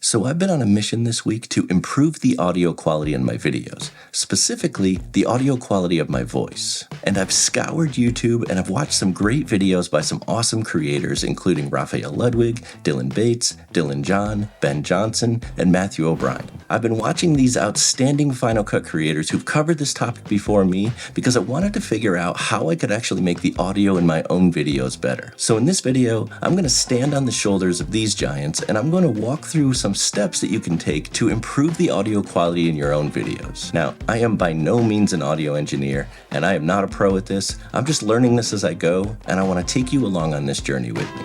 So I've been on a mission this week to improve the audio quality in my videos, specifically the audio quality of my voice. And I've scoured YouTube and I've watched some great videos by some awesome creators, including Raphael Ludwig, Dylan Bates, Dylan John, Ben Johnson, and Matthew O'Brien. I've been watching these outstanding Final Cut creators who've covered this topic before me because I wanted to figure out how I could actually make the audio in my own videos better. So in this video, I'm going to stand on the shoulders of these giants and I'm going to walk through some steps that you can take to improve the audio quality in your own videos. Now, I am by no means an audio engineer and I am not a pro at this. I'm just learning this as I go and I want to take you along on this journey with me.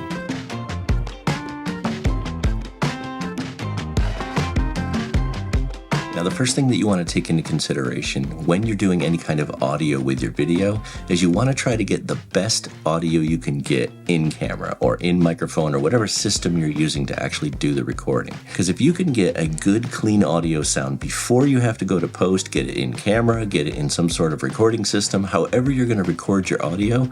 Now, the first thing that you want to take into consideration when you're doing any kind of audio with your video is you want to try to get the best audio you can get in camera or in microphone or whatever system you're using to actually do the recording. Because if you can get a good, clean audio sound before you have to go to post, get it in camera, get it in some sort of recording system, however you're going to record your audio,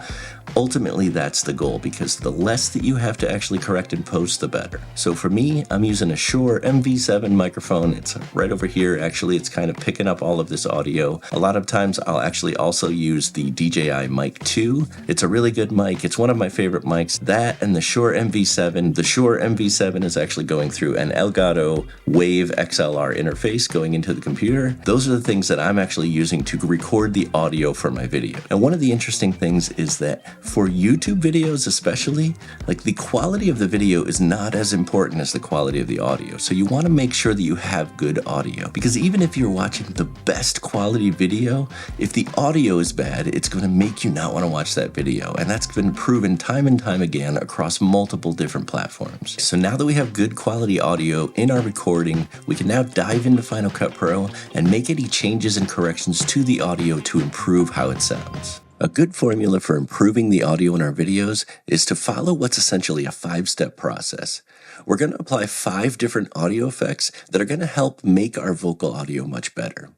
ultimately that's the goal, because the less that you have to actually correct and post, the better. So for me, I'm using a Shure MV7 microphone. It's right over here. Actually, it's kind of picking up all of this audio. A lot of times I'll actually also use the DJI Mic 2. It's a really good mic. It's one of my favorite mics. That and the Shure MV7. The Shure MV7 is actually going through an Elgato Wave XLR interface going into the computer. Those are the things that I'm actually using to record the audio for my video. And one of the interesting things is that for YouTube videos especially, like the quality of the video is not as important as the quality of the audio. So you want to make sure that you have good audio, because even if you're watching the best quality video, if the audio is bad, it's going to make you not want to watch that video. And that's been proven time and time again across multiple different platforms. So now that we have good quality audio in our recording, we can now dive into Final Cut Pro and make any changes and corrections to the audio to improve how it sounds. A good formula for improving the audio in our videos is to follow what's essentially a 5-step process. We're going to apply 5 different audio effects that are going to help make our vocal audio much better.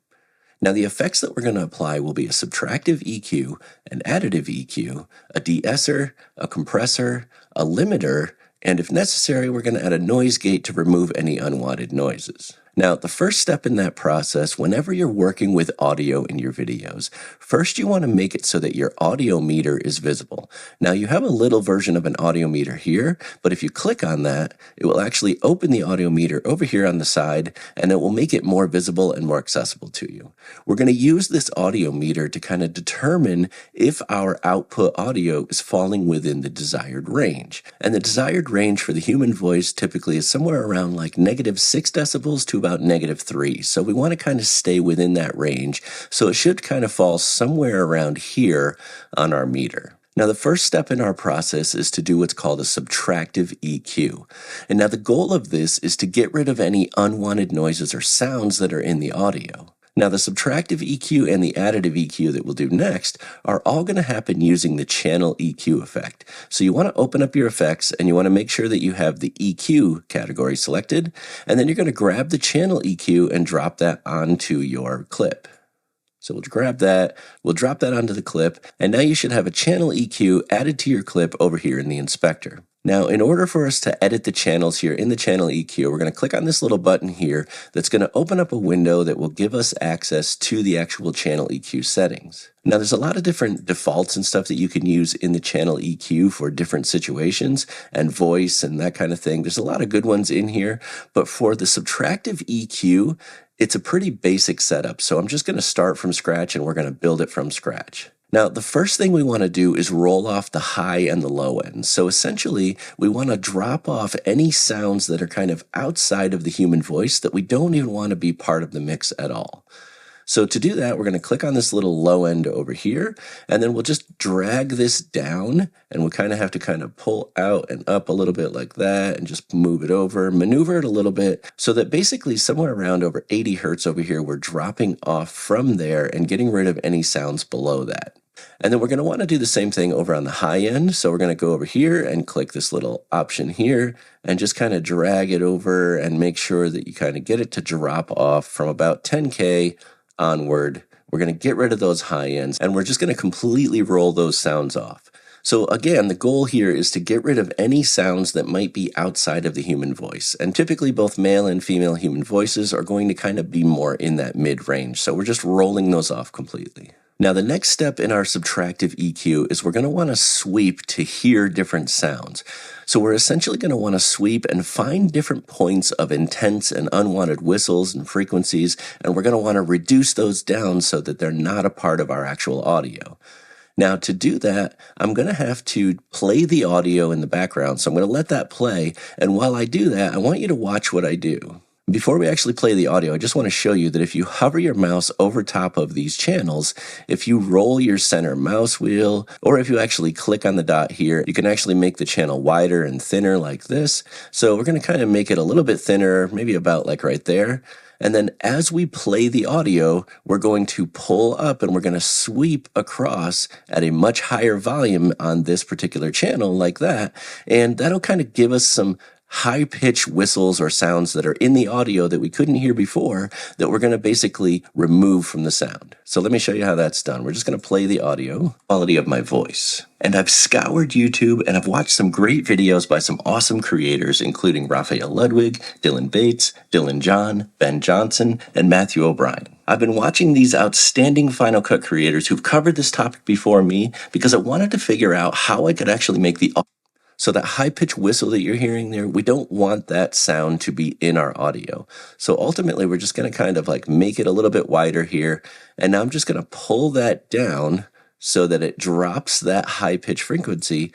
Now, the effects that we're going to apply will be a subtractive EQ, an additive EQ, a DeEsser, a compressor, a limiter, and if necessary, we're going to add a noise gate to remove any unwanted noises. Now, the first step in that process, whenever you're working with audio in your videos, first you want to make it so that your audio meter is visible. Now, you have a little version of an audio meter here, but if you click on that, it will actually open the audio meter over here on the side, and it will make it more visible and more accessible to you. We're going to use this audio meter to kind of determine if our output audio is falling within the desired range. And the desired range for the human voice typically is somewhere around like -6 decibels to about -3. So we want to kind of stay within that range. So it should kind of fall somewhere around here on our meter. Now, the first step in our process is to do what's called a subtractive EQ. And now the goal of this is to get rid of any unwanted noises or sounds that are in the audio. Now, the subtractive EQ and the additive EQ that we'll do next are all going to happen using the channel EQ effect. So you want to open up your effects and you want to make sure that you have the EQ category selected, and then you're going to grab the channel EQ and drop that onto your clip. So we'll grab that, we'll drop that onto the clip, and now you should have a channel EQ added to your clip over here in the inspector. Now, in order for us to edit the channels here in the channel EQ, we're going to click on this little button here that's going to open up a window that will give us access to the actual channel EQ settings. Now, there's a lot of different defaults and stuff that you can use in the channel EQ for different situations and voice and that kind of thing. There's a lot of good ones in here, but for the subtractive EQ, it's a pretty basic setup. So I'm just going to start from scratch and we're going to build it from scratch. Now, the first thing we want to do is roll off the high and the low end. So essentially, we want to drop off any sounds that are kind of outside of the human voice that we don't even want to be part of the mix at all. So to do that, we're going to click on this little low end over here, and then we'll just drag this down, and we'll kind of have to kind of pull out and up a little bit like that, and just move it over, maneuver it a little bit, so that basically somewhere around over 80 hertz over here, we're dropping off from there and getting rid of any sounds below that. And then we're going to want to do the same thing over on the high end. So we're going to go over here and click this little option here and just kind of drag it over and make sure that you kind of get it to drop off from about 10K onward. We're going to get rid of those high ends and we're just going to completely roll those sounds off. So again, the goal here is to get rid of any sounds that might be outside of the human voice. And typically both male and female human voices are going to kind of be more in that mid-range. So we're just rolling those off completely. Now the next step in our subtractive EQ is we're going to want to sweep to hear different sounds. So we're essentially going to want to sweep and find different points of intense and unwanted whistles and frequencies, and we're going to want to reduce those down so that they're not a part of our actual audio. Now to do that, I'm going to have to play the audio in the background. So I'm going to let that play, and while I do that, I want you to watch what I do. Before we actually play the audio, I just want to show you that if you hover your mouse over top of these channels, if you roll your center mouse wheel, or if you actually click on the dot here, you can actually make the channel wider and thinner like this. So we're going to kind of make it a little bit thinner, maybe about like right there. And then as we play the audio, we're going to pull up and we're going to sweep across at a much higher volume on this particular channel like that. And that'll kind of give us some high-pitched whistles or sounds that are in the audio that we couldn't hear before that we're going to basically remove from the sound. So let me show you how that's done. We're just going to play the audio quality of my voice. And I've scoured YouTube and I've watched some great videos by some awesome creators, including Raphael Ludwig, Dylan Bates, Dylan John, Ben Johnson, and Matthew O'Brien. I've been watching these outstanding Final Cut creators who've covered this topic before me because I wanted to figure out how I could actually make the So that high-pitched whistle that you're hearing there, we don't want that sound to be in our audio. So ultimately, we're just going to kind of like make it a little bit wider here. And now I'm just going to pull that down so that it drops that high-pitched frequency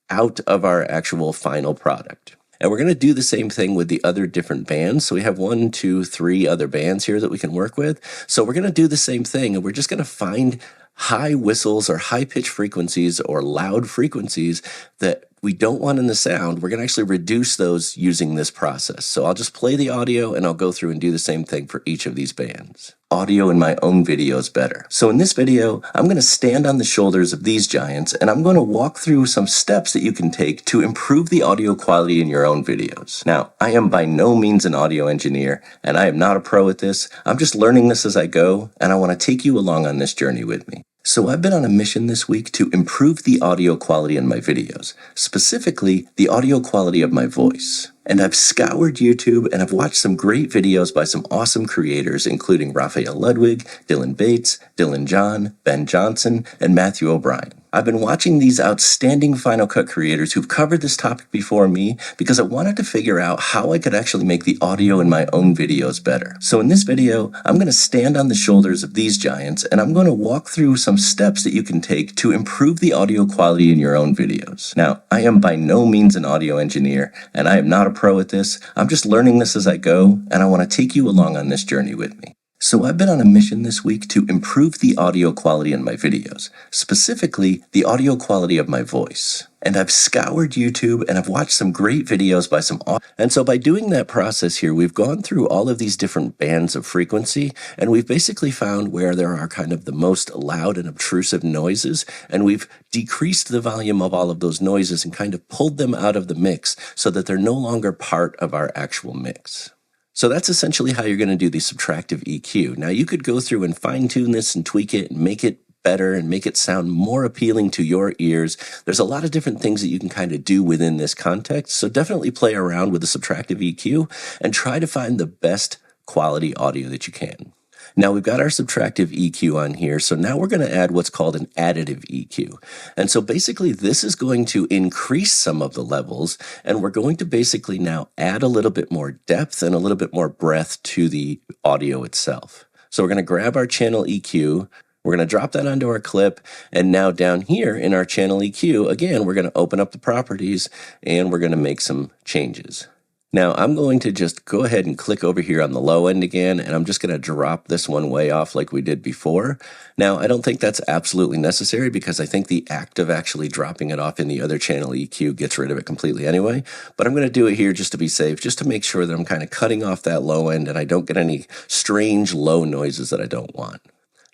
out of our actual final product. And we're going to do the same thing with the other different bands. So we have 1, 2, 3 other bands here that we can work with. So we're going to do the same thing, and we're just going to find high whistles or high-pitched frequencies or loud frequencies that we don't want in the sound. We're going to actually reduce those using this process. So I'll just play the audio and I'll go through and do the same thing for each of these bands. Audio in my own videos better. So in this video, I'm going to stand on the shoulders of these giants and I'm going to walk through some steps that you can take to improve the audio quality in your own videos. Now, I am by no means an audio engineer and I am not a pro at this. I'm just learning this as I go, and I want to take you along on this journey with me. So I've been on a mission this week to improve the audio quality in my videos, specifically the audio quality of my voice. And I've scoured YouTube and I've watched some great videos by some awesome creators, including Raphael Ludwig, Dylan Bates, Dylan John, Ben Johnson, and Matthew O'Brien. I've been watching these outstanding Final Cut creators who've covered this topic before me because I wanted to figure out how I could actually make the audio in my own videos better. So in this video, I'm going to stand on the shoulders of these giants and I'm going to walk through some steps that you can take to improve the audio quality in your own videos. Now, I am by no means an audio engineer and I am not a pro at this. I'm just learning this as I go, and I want to take you along on this journey with me. So I've been on a mission this week to improve the audio quality in my videos, specifically the audio quality of my voice. And I've scoured YouTube and I've watched some great videos by some And so by doing that process here, we've gone through all of these different bands of frequency, and we've basically found where there are kind of the most loud and obtrusive noises, and we've decreased the volume of all of those noises and kind of pulled them out of the mix so that they're no longer part of our actual mix. So that's essentially how you're going to do the subtractive EQ. Now you could go through and fine-tune this and tweak it and make it better and make it sound more appealing to your ears. There's a lot of different things that you can kind of do within this context. So definitely play around with the subtractive EQ and try to find the best quality audio that you can. Now we've got our subtractive EQ on here, so now we're going to add what's called an additive EQ. And so basically this is going to increase some of the levels, and we're going to basically now add a little bit more depth and a little bit more breadth to the audio itself. So we're going to grab our channel EQ, we're going to drop that onto our clip, and now down here in our channel EQ, again, we're going to open up the properties and we're going to make some changes. Now I'm going to just go ahead and click over here on the low end again, and I'm just going to drop this one way off like we did before. Now I don't think that's absolutely necessary because I think the act of actually dropping it off in the other channel EQ gets rid of it completely anyway, but I'm going to do it here just to be safe, just to make sure that I'm kind of cutting off that low end and I don't get any strange low noises that I don't want.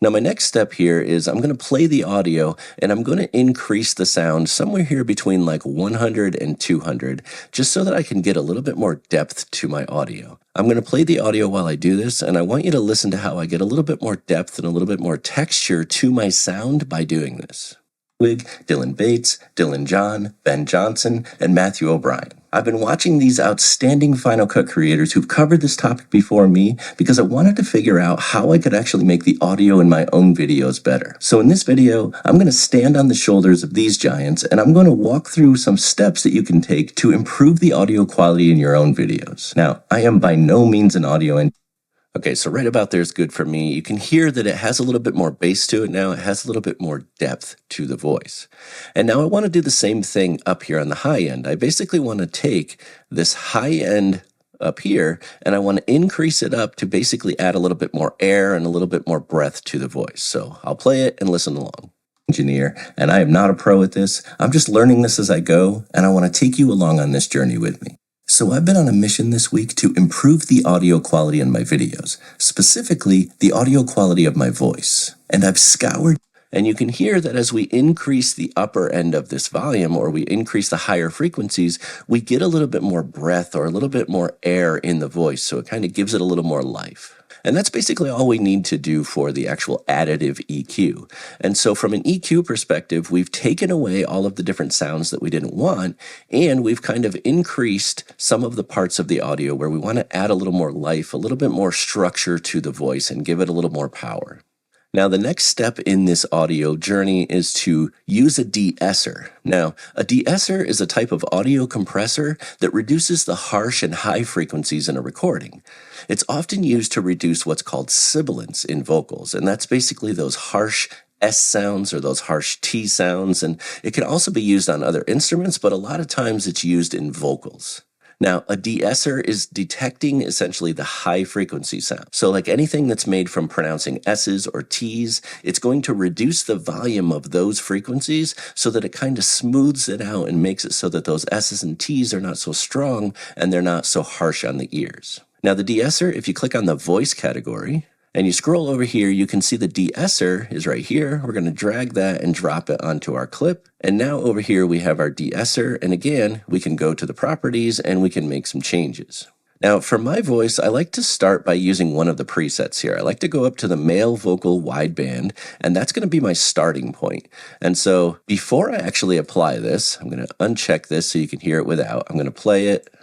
Now my next step here is I'm going to play the audio and I'm going to increase the sound somewhere here between like 100 and 200 just so that I can get a little bit more depth to my audio. I'm going to play the audio while I do this, and I want you to listen to how I get a little bit more depth and a little bit more texture to my sound by doing this. Dylan Bates, Dylan John, Ben Johnson, and Matthew O'Brien. I've been watching these outstanding Final Cut creators who've covered this topic before me because I wanted to figure out how I could actually make the audio in my own videos better. So in this video, I'm going to stand on the shoulders of these giants and I'm going to walk through some steps that you can take to improve the audio quality in your own videos. Now, I am by no means an audio engineer. Okay, so right about there is good for me. You can hear that it has a little bit more bass to it now. It has a little bit more depth to the voice. And now I want to do the same thing up here on the high end. I basically want to take this high end up here and I want to increase it up to basically add a little bit more air and a little bit more breath to the voice. So I'll play it and listen along. Engineer, and I am not a pro at this. I'm just learning this as I go, and I want to take you along on this journey with me. So I've been on a mission this week to improve the audio quality in my videos, specifically the audio quality of my voice. And I've scoured, and you can hear that as we increase the upper end of this volume or we increase the higher frequencies, we get a little bit more breath or a little bit more air in the voice. So it kind of gives it a little more life. And that's basically all we need to do for the actual additive EQ. And so from an EQ perspective, we've taken away all of the different sounds that we didn't want, and we've kind of increased some of the parts of the audio where we want to add a little more life, a little bit more structure to the voice and give it a little more power. Now, the next step in this audio journey is to use a DeEsser. Now, a DeEsser is a type of audio compressor that reduces the harsh and high frequencies in a recording. It's often used to reduce what's called sibilance in vocals, and that's basically those harsh S sounds or those harsh T sounds, and it can also be used on other instruments, but a lot of times it's used in vocals. Now, a DeEsser is detecting essentially the high frequency sound. So like anything that's made from pronouncing S's or T's, it's going to reduce the volume of those frequencies so that it kind of smooths it out and makes it so that those S's and T's are not so strong and they're not so harsh on the ears. Now, the DeEsser, if you click on the voice category, and you scroll over here, you can see the DeEsser is right here. We're going to drag that and drop it onto our clip. And now over here, we have our DeEsser. And again, we can go to the properties and we can make some changes. Now, for my voice, I like to start by using one of the presets here. I like to go up to the male vocal wideband, and that's going to be my starting point. And so before I actually apply this, I'm going to uncheck this so you can hear it without. I'm going to play it.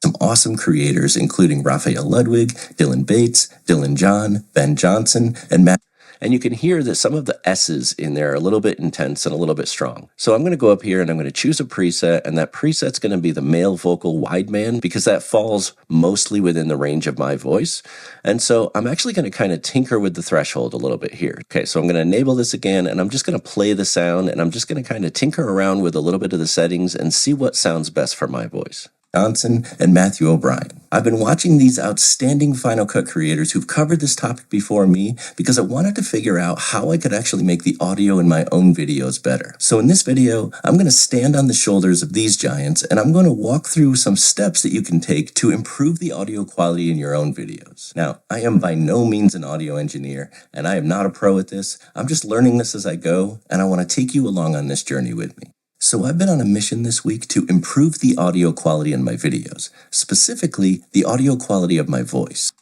Some awesome creators, including Raphael Ludwig, Dylan Bates, Dylan John, Ben Johnson, and Matt. And you can hear that some of the S's in there are a little bit intense and a little bit strong. So I'm going to go up here and I'm going to choose a preset, and that preset's going to be the male vocal wideband because that falls mostly within the range of my voice. And so I'm actually going to kind of tinker with the threshold a little bit here. Okay, so I'm going to enable this again, and I'm just going to play the sound, and I'm just going to kind of tinker around with a little bit of the settings and see what sounds best for my voice. Johnson, and Matthew O'Brien. I've been watching these outstanding Final Cut creators who've covered this topic before me because I wanted to figure out how I could actually make the audio in my own videos better. So in this video, I'm going to stand on the shoulders of these giants and I'm going to walk through some steps that you can take to improve the audio quality in your own videos. Now, I am by no means an audio engineer and I am not a pro at this. I'm just learning this as I go, and I want to take you along on this journey with me. So I've been on a mission this week to improve the audio quality in my videos, specifically the audio quality of my voice.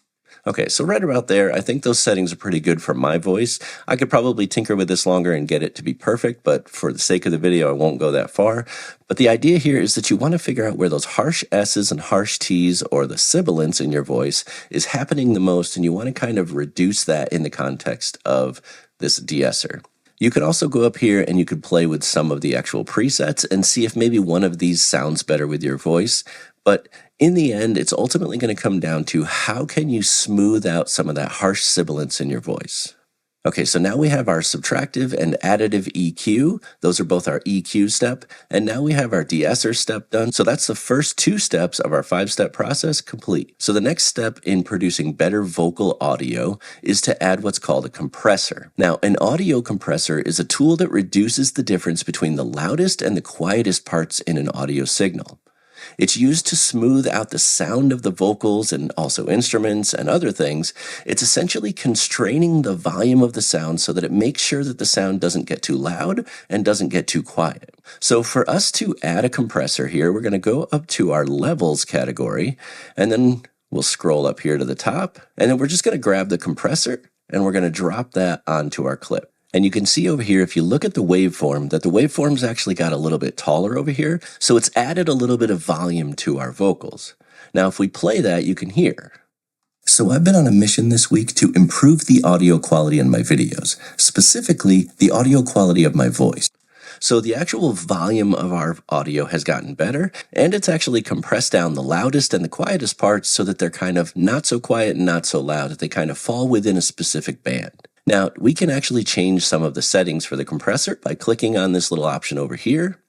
Okay, so right about there, I think those settings are pretty good for my voice. I could probably tinker with this longer and get it to be perfect, but for the sake of the video, I won't go that far. But the idea here is that you want to figure out where those harsh S's and harsh T's or the sibilance in your voice is happening the most, and you want to kind of reduce that in the context of this DeEsser. You could also go up here and you could play with some of the actual presets and see if maybe one of these sounds better with your voice. But in the end, it's ultimately going to come down to how can you smooth out some of that harsh sibilance in your voice. Okay, so now we have our subtractive and additive EQ. Those are both our EQ step. And now we have our DeEsser step done. So that's the first 2 steps of our 5-step process complete. So the next step in producing better vocal audio is to add what's called a compressor. Now, an audio compressor is a tool that reduces the difference between the loudest and the quietest parts in an audio signal. It's used to smooth out the sound of the vocals and also instruments and other things. It's essentially constraining the volume of the sound so that it makes sure that the sound doesn't get too loud and doesn't get too quiet. So for us to add a compressor here, we're going to go up to our levels category, and then we'll scroll up here to the top, and then we're just going to grab the compressor and we're going to drop that onto our clip. And you can see over here, if you look at the waveform, that the waveform's actually got a little bit taller over here. So it's added a little bit of volume to our vocals. Now, if we play that, you can hear. So I've been on a mission this week to improve the audio quality in my videos, specifically the audio quality of my voice. So the actual volume of our audio has gotten better, and it's actually compressed down the loudest and the quietest parts so that they're kind of not so quiet and not so loud, that they kind of fall within a specific band. Now, we can actually change some of the settings for the compressor by clicking on this little option over here.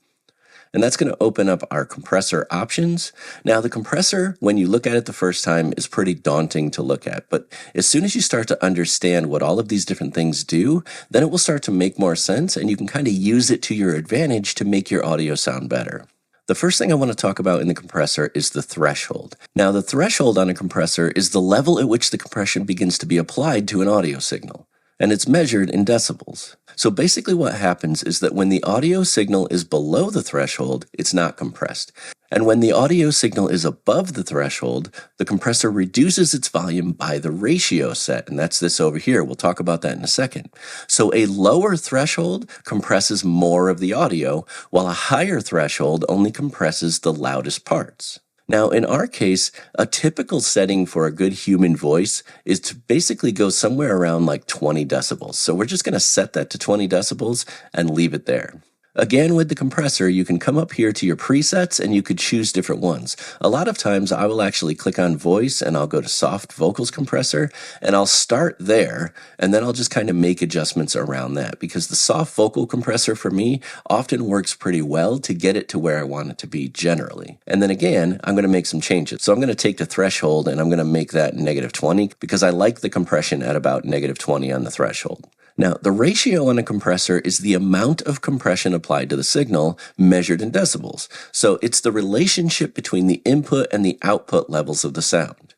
And that's going to open up our compressor options. Now, the compressor, when you look at it the first time, is pretty daunting to look at. But as soon as you start to understand what all of these different things do, then it will start to make more sense, and you can kind of use it to your advantage to make your audio sound better. The first thing I want to talk about in the compressor is the threshold. Now, the threshold on a compressor is the level at which the compression begins to be applied to an audio signal, and it's measured in decibels. So basically what happens is that when the audio signal is below the threshold, it's not compressed. And when the audio signal is above the threshold, the compressor reduces its volume by the ratio set, and that's this over here. We'll talk about that in a second. So a lower threshold compresses more of the audio, while a higher threshold only compresses the loudest parts. Now, in our case, a typical setting for a good human voice is to basically go somewhere around like 20 decibels. So we're just going to set that to 20 decibels and leave it there. Again, with the compressor, you can come up here to your presets and you could choose different ones. A lot of times I will actually click on voice and I'll go to soft vocals compressor and I'll start there, and then I'll just kind of make adjustments around that, because the soft vocal compressor for me often works pretty well to get it to where I want it to be generally. And then again, I'm going to make some changes. So I'm going to take the threshold and I'm going to make that -20 because I like the compression at about -20 on the threshold. Now, the ratio on a compressor is the amount of compression applied to the signal measured in decibels. So it's the relationship between the input and the output levels of the sound.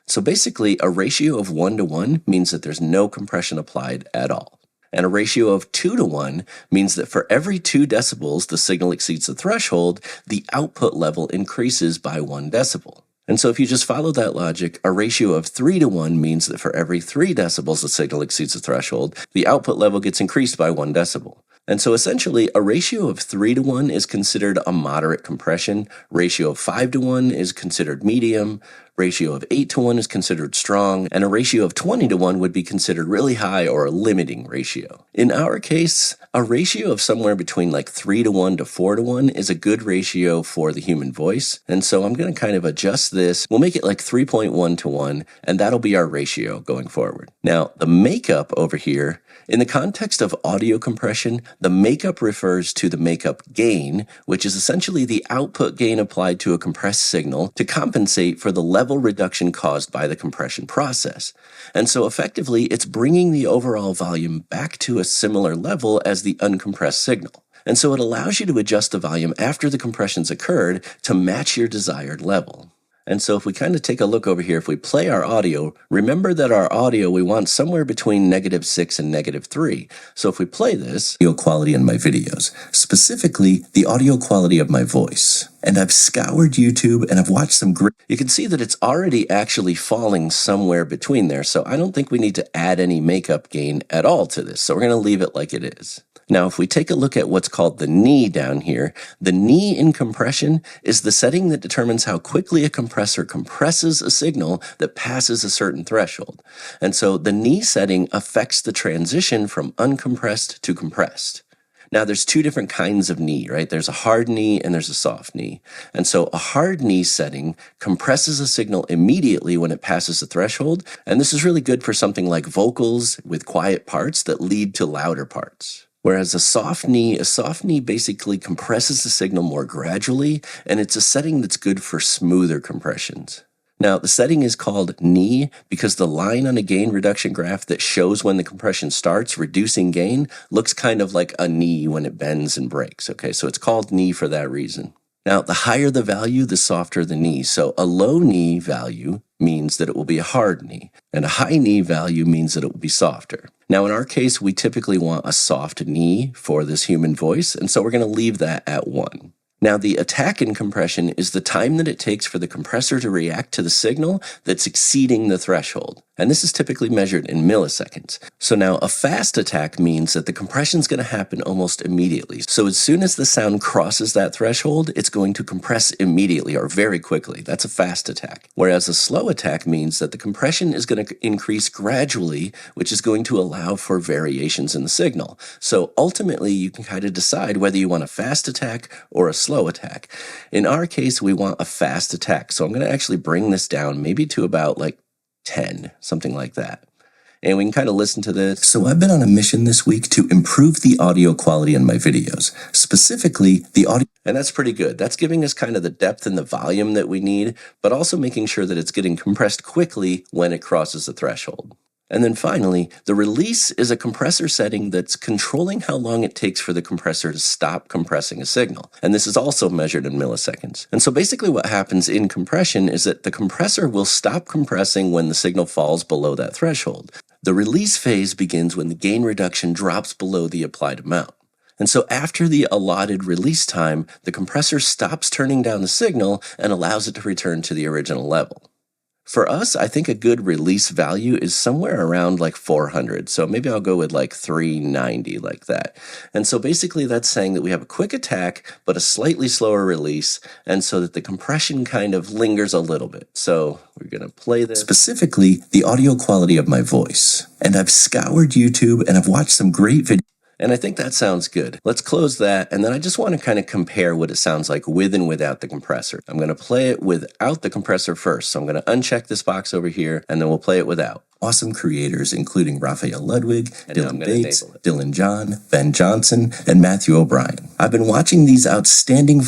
So basically, a ratio of 1:1 means that there's no compression applied at all. And a ratio of 2:1 means that for every 2 decibels the signal exceeds the threshold, the output level increases by 1 decibel. And so if you just follow that logic, a ratio of 3:1 means that for every 3 decibels the signal exceeds the threshold, the output level gets increased by 1 decibel. And so essentially, a ratio of 3:1 is considered a moderate compression, ratio of 5:1 is considered medium, ratio of 8:1 is considered strong, and a ratio of 20:1 would be considered really high or a limiting ratio. In our case, a ratio of somewhere between like 3:1 to 4:1 is a good ratio for the human voice. And so I'm going to kind of adjust this. We'll make it like 3.1:1, and that'll be our ratio going forward. Now, the makeup over here, in the context of audio compression, the makeup refers to the makeup gain, which is essentially the output gain applied to a compressed signal to compensate for the level reduction caused by the compression process. And so effectively, it's bringing the overall volume back to a similar level as the uncompressed signal. And so it allows you to adjust the volume after the compression's occurred to match your desired level. And so if we kind of take a look over here, if we play our audio, remember that our audio we want somewhere between -6 and -3. So if we play this, audio quality in my videos, specifically the audio quality of my voice. And I've scoured YouTube and I've watched some great, you can see that it's already actually falling somewhere between there. So I don't think we need to add any makeup gain at all to this. So we're going to leave it like it is. Now, if we take a look at what's called the knee down here, the knee in compression is the setting that determines how quickly a compressor compresses a signal that passes a certain threshold. And so the knee setting affects the transition from uncompressed to compressed. Now, there's 2 different kinds of knee, right? There's a hard knee and there's a soft knee. And so a hard knee setting compresses a signal immediately when it passes the threshold. And this is really good for something like vocals with quiet parts that lead to louder parts. Whereas a soft knee basically compresses the signal more gradually, and it's a setting that's good for smoother compressions. Now, the setting is called knee because the line on a gain reduction graph that shows when the compression starts reducing gain looks kind of like a knee when it bends and breaks, okay? So it's called knee for that reason. Now, the higher the value, the softer the knee. So a low knee value means that it will be a hard knee, and a high knee value means that it will be softer. Now, in our case, we typically want a soft knee for this human voice, and so we're going to leave that at 1. Now, the attack in compression is the time that it takes for the compressor to react to the signal that's exceeding the threshold. And this is typically measured in milliseconds. So now a fast attack means that the compression is going to happen almost immediately. So as soon as the sound crosses that threshold, it's going to compress immediately or very quickly. That's a fast attack. Whereas a slow attack means that the compression is going to increase gradually, which is going to allow for variations in the signal. So ultimately, you can kind of decide whether you want a fast attack or a slow attack. In our case, we want a fast attack. So I'm going to actually bring this down maybe to about like 10, something like that. And we can kind of listen to this. So I've been on a mission this week to improve the audio quality in my videos, specifically the audio. And that's pretty good. That's giving us kind of the depth and the volume that we need, but also making sure that it's getting compressed quickly when it crosses the threshold. And then finally, the release is a compressor setting that's controlling how long it takes for the compressor to stop compressing a signal. And this is also measured in milliseconds. And so basically what happens in compression is that the compressor will stop compressing when the signal falls below that threshold. The release phase begins when the gain reduction drops below the applied amount. And so after the allotted release time, the compressor stops turning down the signal and allows it to return to the original level. For us, I think a good release value is somewhere around like 400. So maybe I'll go with like 390 like that. And so basically that's saying that we have a quick attack, but a slightly slower release. And so that the compression kind of lingers a little bit. So we're going to play this. Specifically, the audio quality of my voice. And I've scoured YouTube and I've watched some great videos. And I think that sounds good. Let's close that, and then I just want to kind of compare what it sounds like with and without the compressor. I'm going to play it without the compressor first, so I'm going to uncheck this box over here, and then we'll play it without. Awesome creators, including Raphael Ludwig, Dylan Bates, Dylan John, Ben Johnson, and Matthew O'Brien. I've been watching these outstanding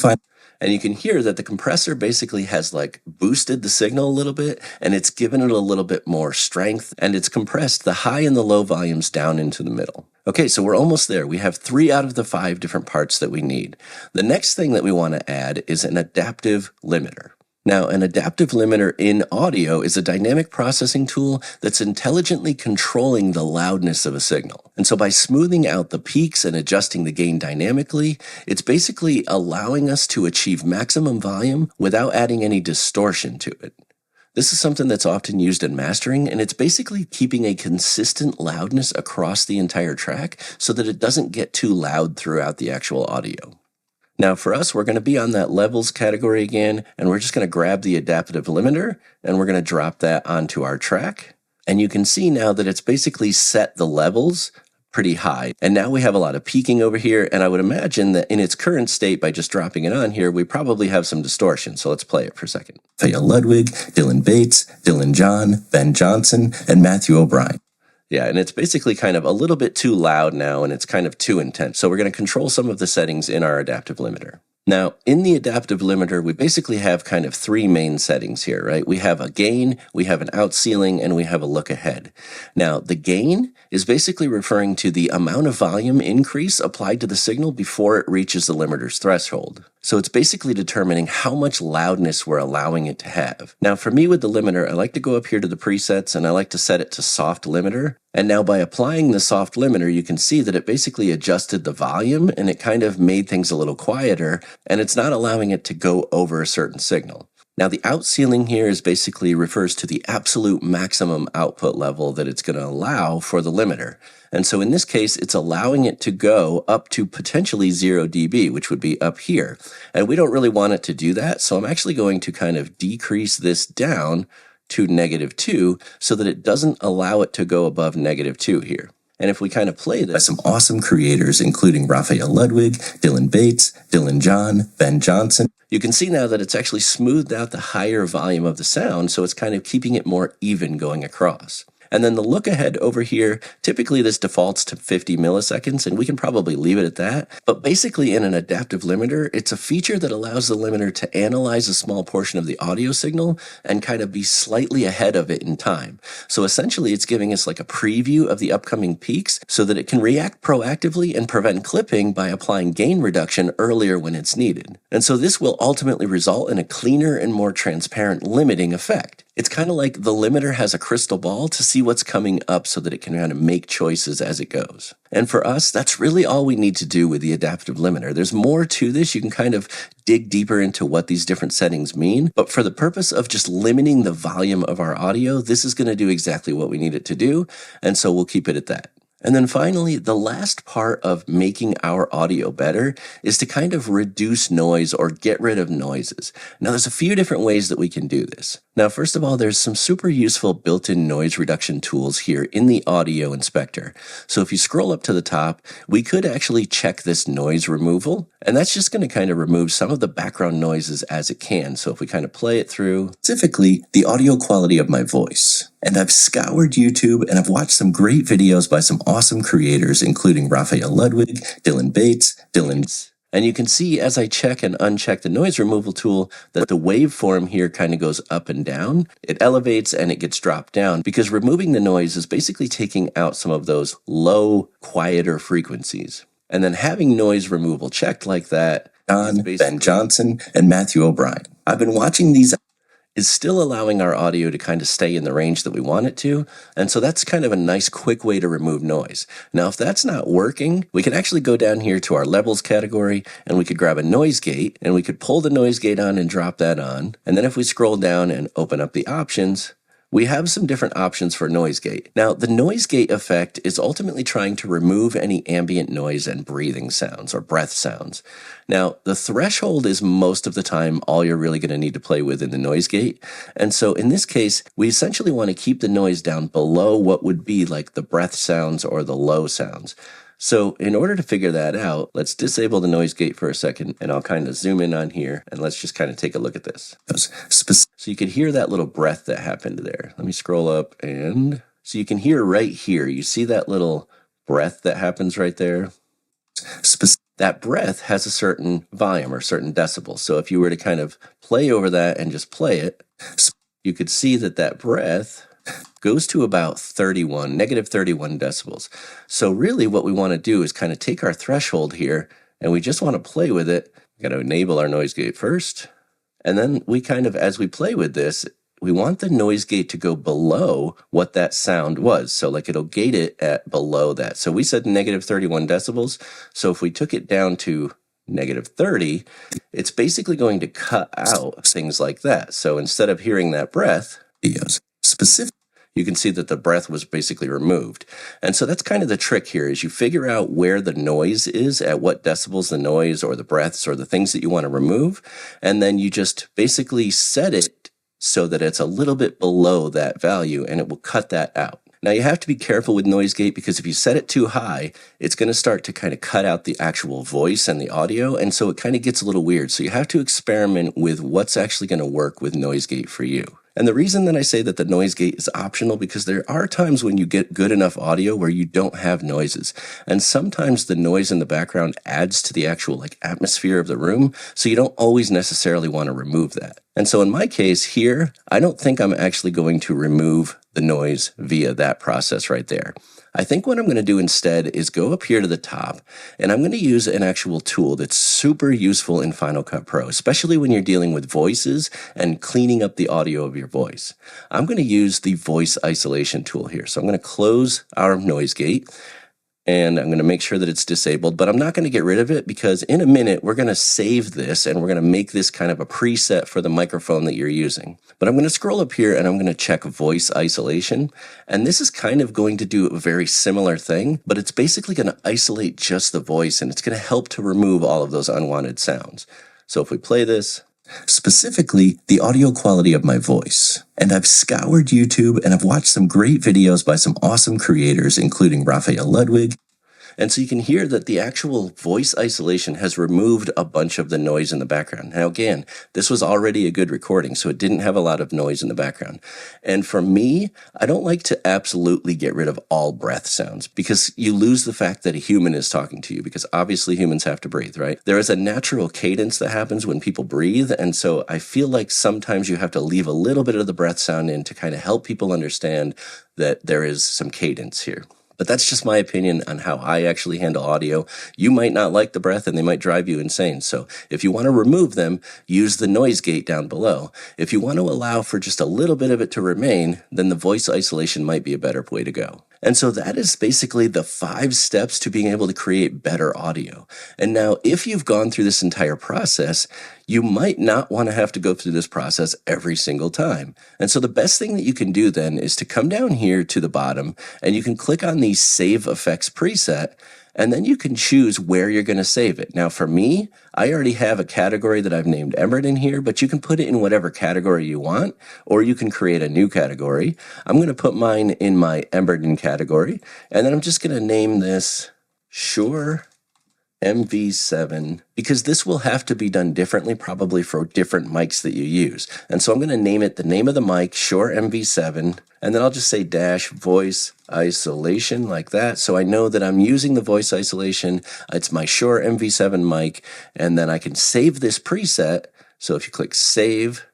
and you can hear that the compressor basically has like boosted the signal a little bit, and it's given it a little bit more strength, and it's compressed the high and the low volumes down into the middle. Okay, so we're almost there. We have 3 out of the 5 different parts that we need. The next thing that we want to add is an adaptive limiter. Now, an adaptive limiter in audio is a dynamic processing tool that's intelligently controlling the loudness of a signal. And so by smoothing out the peaks and adjusting the gain dynamically, it's basically allowing us to achieve maximum volume without adding any distortion to it. This is something that's often used in mastering, and it's basically keeping a consistent loudness across the entire track so that it doesn't get too loud throughout the actual audio. Now for us, we're going to be on that levels category again, and we're just going to grab the adaptive limiter, and we're going to drop that onto our track. And you can see now that it's basically set the levels pretty high. And now we have a lot of peaking over here, and I would imagine that in its current state, by just dropping it on here, we probably have some distortion. So let's play it for a second. Raphael Ludwig, Dylan Bates, Dylan John, Ben Johnson, and Matthew O'Brien. Yeah, and it's basically kind of a little bit too loud now, and it's kind of too intense. So we're going to control some of the settings in our adaptive limiter. Now, in the adaptive limiter, we basically have kind of 3 main settings here, right? We have a gain, we have an out ceiling, and we have a look ahead. Now, the gain is basically referring to the amount of volume increase applied to the signal before it reaches the limiter's threshold. So it's basically determining how much loudness we're allowing it to have. Now, for me with the limiter, I like to go up here to the presets, and I like to set it to soft limiter. And now by applying the soft limiter, you can see that it basically adjusted the volume, and it kind of made things a little quieter, and it's not allowing it to go over a certain signal. Now the out ceiling here is basically refers to the absolute maximum output level that it's going to allow for the limiter. And so in this case, it's allowing it to go up to potentially 0 dB, which would be up here. And we don't really want it to do that, so I'm actually going to kind of decrease this down to -2 so that it doesn't allow it to go above -2 here. And if we kind of play this, by some awesome creators, including Raphael Ludwig, Dylan Bates, Dylan John, Ben Johnson, you can see now that it's actually smoothed out the higher volume of the sound, so it's kind of keeping it more even going across. And then the look ahead over here, typically this defaults to 50 milliseconds, and we can probably leave it at that. But basically in an adaptive limiter, it's a feature that allows the limiter to analyze a small portion of the audio signal and kind of be slightly ahead of it in time. So essentially it's giving us like a preview of the upcoming peaks so that it can react proactively and prevent clipping by applying gain reduction earlier when it's needed. And so this will ultimately result in a cleaner and more transparent limiting effect. It's kind of like the limiter has a crystal ball to see what's coming up so that it can kind of make choices as it goes. And for us, that's really all we need to do with the adaptive limiter. There's more to this. You can kind of dig deeper into what these different settings mean. But for the purpose of just limiting the volume of our audio, this is going to do exactly what we need it to do. And so we'll keep it at that. And then finally, the last part of making our audio better is to kind of reduce noise or get rid of noises. Now, there's a few different ways that we can do this. Now, first of all, there's some super useful built-in noise reduction tools here in the audio inspector. So if you scroll up to the top, we could actually check this noise removal, and that's just going to kind of remove some of the background noises as it can. So if we kind of play it through, specifically the audio quality of my voice. And I've scoured YouTube and I've watched some great videos by some awesome creators, including Raphael Ludwig, Dylan Bates, and you can see as I check and uncheck the noise removal tool that the waveform here kind of goes up and down. It elevates and it gets dropped down because removing the noise is basically taking out some of those low, quieter frequencies. And then having noise removal checked like that, Ben Johnson and Matthew O'Brien. I've been watching these is still allowing our audio to kind of stay in the range that we want it to. And so that's kind of a nice quick way to remove noise. Now, if that's not working, we can actually go down here to our levels category and we could grab a noise gate and we could pull the noise gate on and drop that on. And then if we scroll down and open up the options, we have some different options for noise gate. Now, the noise gate effect is ultimately trying to remove any ambient noise and breathing sounds or breath sounds. Now, the threshold is most of the time all you're really going to need to play with in the noise gate. And so in this case, we essentially want to keep the noise down below what would be like the breath sounds or the low sounds. So in order to figure that out, let's disable the noise gate for a second, and I'll kind of zoom in on here, and let's just kind of take a look at this. So you could hear that little breath that happened there. Let me scroll up, and so you can hear right here, you see that little breath that happens right there? That breath has a certain volume or certain decibels. So if you were to kind of play over that and just play it, you could see that that breath goes to about negative 31 decibels. So really what we want to do is kind of take our threshold here and we just want to play with it. We got to enable our noise gate first. And then we kind of, as we play with this, we want the noise gate to go below what that sound was. So like it'll gate it at below that. So we said negative 31 decibels. So if we took it down to negative 30, it's basically going to cut out things like that. So instead of hearing that breath, you can see that the breath was basically removed. And so that's kind of the trick here is you figure out where the noise is, at what decibels the noise or the breaths or the things that you want to remove. And then you just basically set it so that it's a little bit below that value and it will cut that out. Now you have to be careful with noise gate because if you set it too high, it's going to start to kind of cut out the actual voice and the audio. And so it kind of gets a little weird. So you have to experiment with what's actually going to work with noise gate for you. And the reason that I say that the noise gate is optional because there are times when you get good enough audio where you don't have noises. And sometimes the noise in the background adds to the actual atmosphere of the room. So you don't always necessarily want to remove that. And so in my case here, I don't think I'm actually going to remove the noise via that process right there. I think what I'm going to do instead is go up here to the top and I'm going to use an actual tool that's super useful in Final Cut Pro, especially when you're dealing with voices and cleaning up the audio of your voice. I'm going to use the voice isolation tool here. So I'm going to close our noise gate and I'm going to make sure that it's disabled, but I'm not going to get rid of it because in a minute we're going to save this and we're going to make this kind of a preset for the microphone that you're using. But I'm going to scroll up here and I'm going to check voice isolation. And this is kind of going to do a very similar thing, but it's basically going to isolate just the voice and it's going to help to remove all of those unwanted sounds. So if we play this, specifically the audio quality of my voice. And I've scoured YouTube and I've watched some great videos by some awesome creators, including Raphael Ludwig. And so you can hear that the actual voice isolation has removed a bunch of the noise in the background. Now, again, this was already a good recording, so it didn't have a lot of noise in the background. And for me, I don't like to absolutely get rid of all breath sounds because you lose the fact that a human is talking to you because obviously humans have to breathe, right? There is a natural cadence that happens when people breathe. And so I feel like sometimes you have to leave a little bit of the breath sound in to kind of help people understand that there is some cadence here. But that's just my opinion on how I actually handle audio. You might not like the breath and they might drive you insane. So if you want to remove them, use the noise gate down below. If you want to allow for just a little bit of it to remain, then the voice isolation might be a better way to go. And so that is basically the 5 steps to being able to create better audio. And now, if you've gone through this entire process, you might not want to have to go through this process every single time. And so the best thing that you can do then is to come down here to the bottom and you can click on the Save Effects preset, and then you can choose where you're going to save it. Now for me, I already have a category that I've named Emerald in here, but you can put it in whatever category you want, or you can create a new category. I'm going to put mine in my Emerald category, and then I'm just going to name this Shure MV7, because this will have to be done differently probably for different mics that you use. And so I'm going to name it the name of the mic, Shure MV7, and then I'll just say dash voice isolation like that. So I know that I'm using the voice isolation. It's my Shure MV7 mic, and then I can save this preset. So if you click save,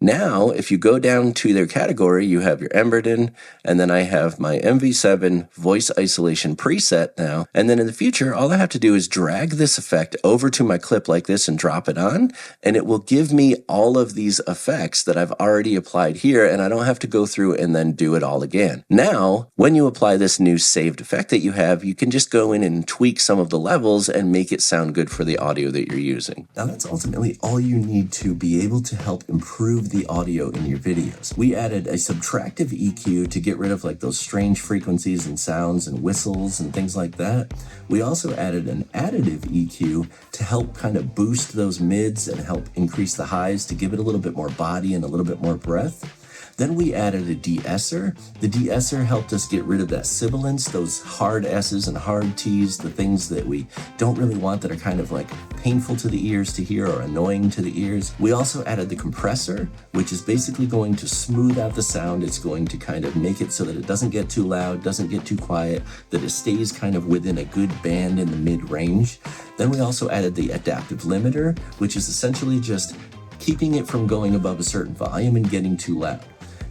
now, if you go down to their category, you have your Emberden, and then I have my MV7 voice isolation preset now. And then in the future, all I have to do is drag this effect over to my clip like this and drop it on, and it will give me all of these effects that I've already applied here, and I don't have to go through and then do it all again. Now, when you apply this new saved effect that you have, you can just go in and tweak some of the levels and make it sound good for the audio that you're using. Now, that's ultimately all you need to be able to help improve the audio in your videos. We added a subtractive EQ to get rid of like those strange frequencies and sounds and whistles and things like that. We also added an additive EQ to help kind of boost those mids and help increase the highs to give it a little bit more body and a little bit more breath. Then we added a DeEsser. The DeEsser helped us get rid of that sibilance, those hard S's and hard T's, the things that we don't really want that are kind of like painful to the ears to hear or annoying to the ears. We also added the compressor, which is basically going to smooth out the sound. It's going to kind of make it so that it doesn't get too loud, doesn't get too quiet, that it stays kind of within a good band in the mid-range. Then we also added the adaptive limiter, which is essentially just keeping it from going above a certain volume and getting too loud.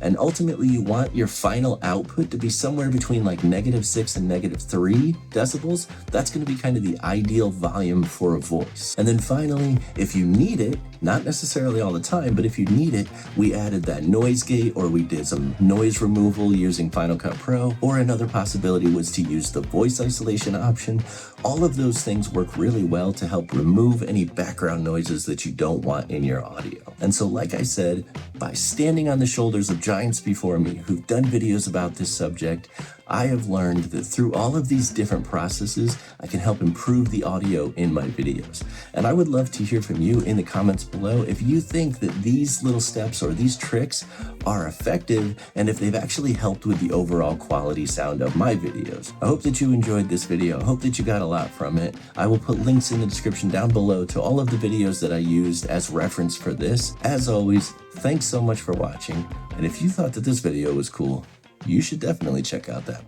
And ultimately, you want your final output to be somewhere between like -6 and -3 decibels. That's going to be kind of the ideal volume for a voice. And then finally, if you need it, not necessarily all the time, but if you need it, we added that noise gate, or we did some noise removal using Final Cut Pro, or another possibility was to use the voice isolation option. All of those things work really well to help remove any background noises that you don't want in your audio. And so, like I said, by standing on the shoulders of giants before me who've done videos about this subject, I have learned that through all of these different processes, I can help improve the audio in my videos. And I would love to hear from you in the comments below if you think that these little steps or these tricks are effective and if they've actually helped with the overall quality sound of my videos. I hope that you enjoyed this video. I hope that you got a lot from it. I will put links in the description down below to all of the videos that I used as reference for this. As always, thanks so much for watching. And if you thought that this video was cool, you should definitely check out that